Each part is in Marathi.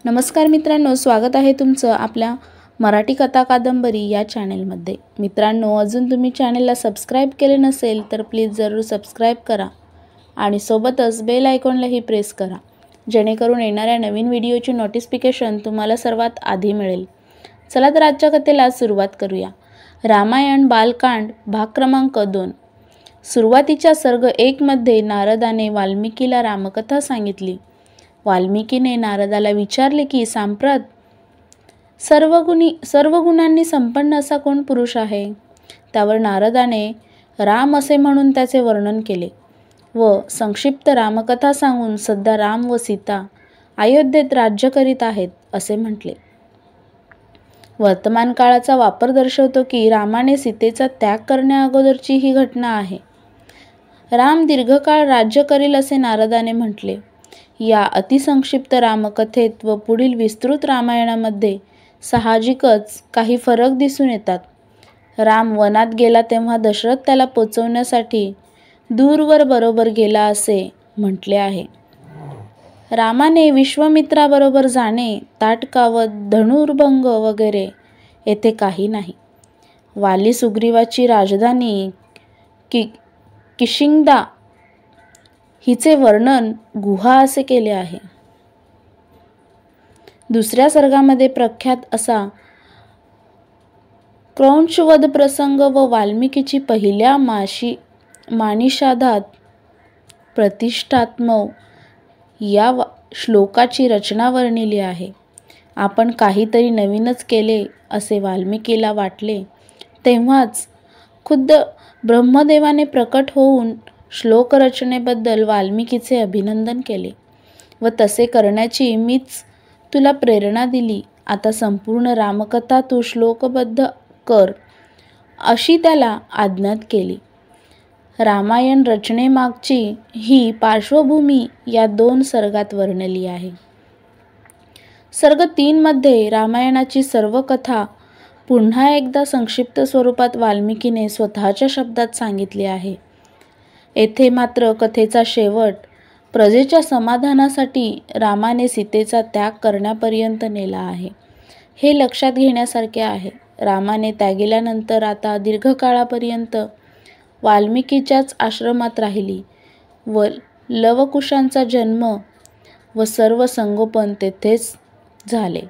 नमस्कार मित्रांनो, स्वागत आहे तुमचं आपल्या मराठी कथा कादंबरी या चॅनेलमध्ये। मित्रांनो, अजून तुम्ही चॅनेलला सबस्क्राईब केले नसेल तर प्लीज जरूर सबस्क्राईब करा आणि सोबतच बेल आयकॉनलाही प्रेस करा, जेणेकरून येणाऱ्या नवीन व्हिडिओची नोटिफिकेशन तुम्हाला सर्वात आधी मिळेल। चला तर आजच्या कथेला सुरुवात करूया। रामायण बालकांड भाग क्रमांक 2। सुरुवातीच्या सर्ग 1 मध्ये नारदाने वाल्मिकीला रामकथा सांगितली। वाल्मिकीने नारदाला विचारले की सांप्रत सर्व गुणांनी संपन्न असा कोण पुरुष आहे। त्यावर नारदाने राम असे म्हणून त्याचे वर्णन केले व संक्षिप्त रामकथा सांगून सध्या राम व सीता अयोध्येत राज्य करीत आहेत असे म्हटले। वर्तमान काळाचा वापर दर्शवतो की रामाने सीतेचा त्याग करण्याअगोदरची ही घटना आहे। राम दीर्घकाळ राज्य करील असे नारदाने म्हटले। या अतिसंक्षिप्त रामकथेत व पुढील विस्तृत रामायणामध्ये साहजिकच काही फरक दिसून येतात। राम वनात गेला तेव्हा दशरथ त्याला पोचवण्यासाठी दूरवर बरोबर गेला असे म्हटले आहे। रामाने विश्वामित्राबरोबर जाणे, ताटका व धनुर्भंग वगैरे येथे काही नाही। वाली सुग्रीवाची राजधानी किष्किंधा हिचे वर्णन गुहा असे केले आहे। दुसऱ्या सर्गामध्ये प्रख्यात असा क्रौंचवध प्रसंग व वाल्मिकीची पहिल्या मानिषादात प्रतिष्ठात्मक या श्लोकाची रचना वर्णिली आहे। आपण काहीतरी नवीनच केले असे वाल्मिकीला वाटले तेव्हाच खुद्द ब्रह्मदेवाने प्रकट होऊन श्लोक रचनेबद्दल वाल्मिकीचे अभिनंदन केले व तसे करण्याची मीच तुला प्रेरणा दिली। आता संपूर्ण रामकथा तू श्लोकबद्ध कर अशी त्याला आज्ञा केली। रामायण रचनेमागची ही पार्श्वभूमी या 2 सर्गात वर्णिली आहे। सर्ग 3 मध्ये रामायणाची सर्व कथा पुन्हा एकदा संक्षिप्त स्वरूपात वाल्मिकीने स्वतःच्या शब्दात सांगितली आहे। येथे मात्र कथेचा शेवट प्रजेच्या समाधानासाठी रामाने सीतेचा त्याग करण्यापर्यंत नेला आहे, हे लक्षात घेण्यासारखे आहे। रामाने त्यागिल्यानंतर आता दीर्घकाळापर्यंत वाल्मिकीच्याच आश्रमात राहिली व लवकुशांचा जन्म व सर्व संगोपन तेथेच झाले।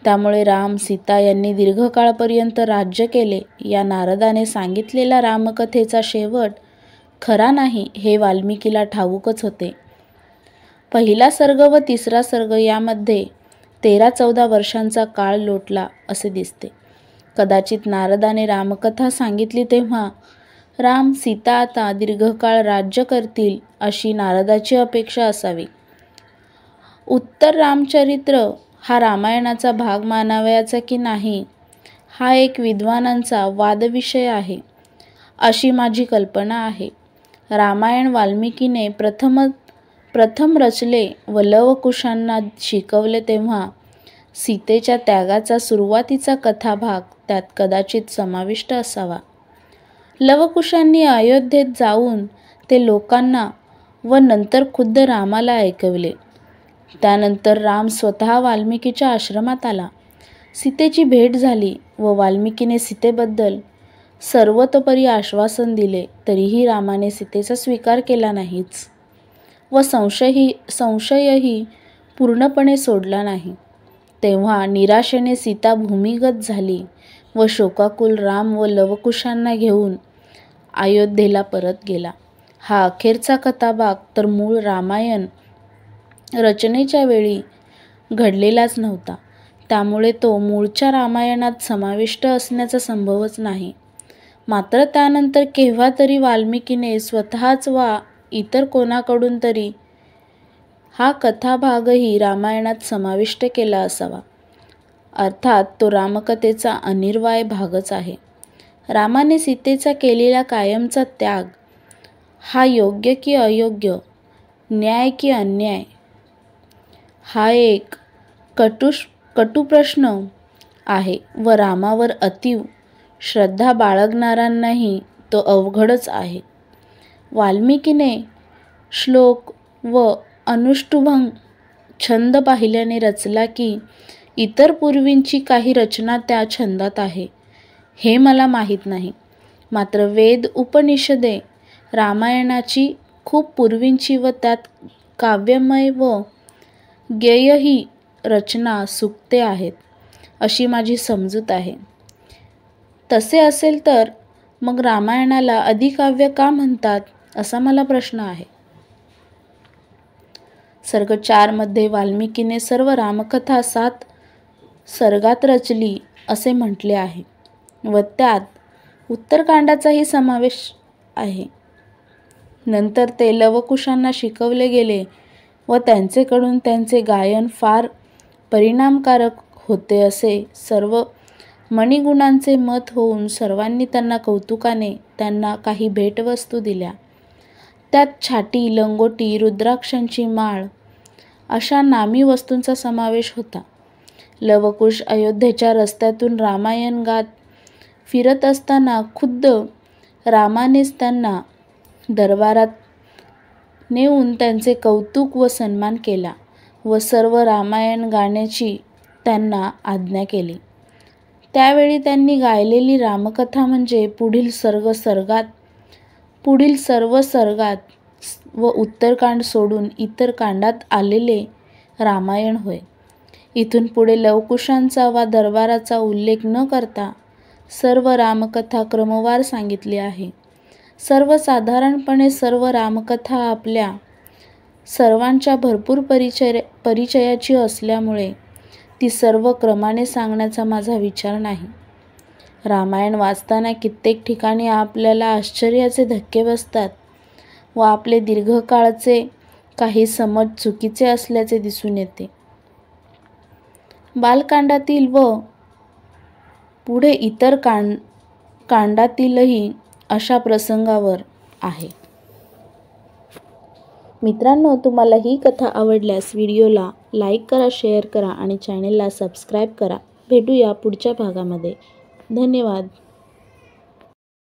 त्यामुळे राम सीता यांनी दीर्घकाळापर्यंत राज्य केले। या नारदाने सांगितलेला रामकथेचा शेवट खरा नाही हे वाल्मिकीला ठाऊकच होते। पहिला सर्ग व तिसरा सर्ग यामध्ये 13-14 वर्षांचा काळ लोटला असे दिसते। कदाचित नारदाने रामकथा सांगितली तेव्हा राम सीता आता दीर्घकाळ राज्य करतील अशी नारदाची अपेक्षा असावी। उत्तर रामचरित्र हा रामायणाचा भाग मानावयाचा की नाही हा एक विद्वानांचा वादविषय आहे अशी माझी कल्पना आहे। रामायण वाल्मिकीने प्रथम रचले व लवकुशांना शिकवले तेव्हा सीतेच्या त्यागाचा सुरुवातीचा कथाभाग त्यात कदाचित समाविष्ट असावा। लवकुशांनी अयोध्येत जाऊन ते लोकांना व नंतर खुद्द रामाला ऐकवले। त्यानंतर राम स्वतः वाल्मिकीच्या आश्रमात आला। सीतेची भेट झाली व वाल्मिकीने सीतेबद्दल सर्वतोपरी आश्वासन दिले, तरीही रामाने सीतेचा स्वीकार केला नाहीच व संशयही पूर्णपणे सोडला नाही। तेव्हा निराशेने सीता भूमिगत झाली व शोकाकुल राम व लवकुशांना घेऊन अयोध्येला परत गेला। हा अखेरचा कथाभाग तर मूळ रामायण रचनेच्या वेळी घडलेलाच नव्हता, त्यामुळे तो मूळच्या रामायणात समाविष्ट असण्याचा संभवच नाही। मात्र त्यानंतर केव्हा तरी वाल्मिकीने स्वतःच वा इतर कोणाकडून तरी हा कथाभागही रामायणात समाविष्ट केला असावा। अर्थात तो रामकथेचा अनिवार्य भागच आहे। रामाने सीतेचा केलेला कायमचा त्याग हा योग्य की अयोग्य, न्याय की अन्याय हा एक कटू प्रश्न आहे व रामावर अतीव श्रद्धा बाळगणाऱ्यांनाही तो अवघडच आहे। वाल्मिकीने श्लोक व अनुष्टुभ छंद पाहिल्याने रचला की इतर पूर्वींची काही रचना त्या छंदात आहे हे मला माहीत नाही. मात्र वेद, उपनिषदे, रामायणाची खूप पूर्वींची व त्यात काव्यमय व गेयही रचना सुक्ते आहेत अशी माझी समजूत आहे. तसे असेल तर मग रामायणाला आदिकाव्य का म्हणतात असा मला प्रश्न आहे. सर्ग 4 मध्ये वाल्मिकीने सर्व रामकथा 7 सर्गात रचली असे म्हटले आहे व त्यात उत्तरकांडाचाही समावेश आहे. नंतर ते लवकुशांना शिकवले गेले व त्यांचेकडून त्यांचे गायन फार परिणामकारक होते असे सर्व मणिगुणांचे मत होऊन सर्वांनी त्यांना कौतुकाने त्यांना काही भेटवस्तू दिल्या. त्यात छाटी, लंगोटी, रुद्राक्षांची माळ अशा नामी वस्तूंचा समावेश होता. लवकुश अयोध्येच्या रस्त्यातून रामायण गात फिरत असताना खुद्द रामानेच त्यांना दरबारात नेऊन त्यांचे कौतुक व सन्मान केला व सर्व रामायण गाण्याची त्यांना आज्ञा केली. त्यावेळी त्यांनी गायलेली रामकथा म्हणजे पुढील सर्व सर्गात व उत्तरकांड सोडून इतर कांडात आलेले रामायण होय. इथून पुढे लवकुशांचा वा दरबाराचा उल्लेख न करता सर्व रामकथा क्रमवार सांगितली आहे. सर्वसाधारणपणे सर्व रामकथा आपल्या सर्वांच्या भरपूर परिचयाची असल्यामुळे ती सर्व क्रमाने सांगण्याचा माझा विचार नाही. रामायण वाचताना कित्येक ठिकाणी आपल्याला आश्चर्याचे धक्के बसतात व आपले दीर्घकाळचे काही समज चुकीचे असल्याचे दिसून येते. बालकांडातील व पुढे इतर कांडातीलही अशा प्रसंगावर आहे. मित्रांनो, तुम्हाला ही कथा आवडल्यास व्हिडिओला लाईक करा, शेअर करा आणि चॅनेलला सबस्क्राईब करा. भेटूया पुढच्या भागामध्ये. धन्यवाद.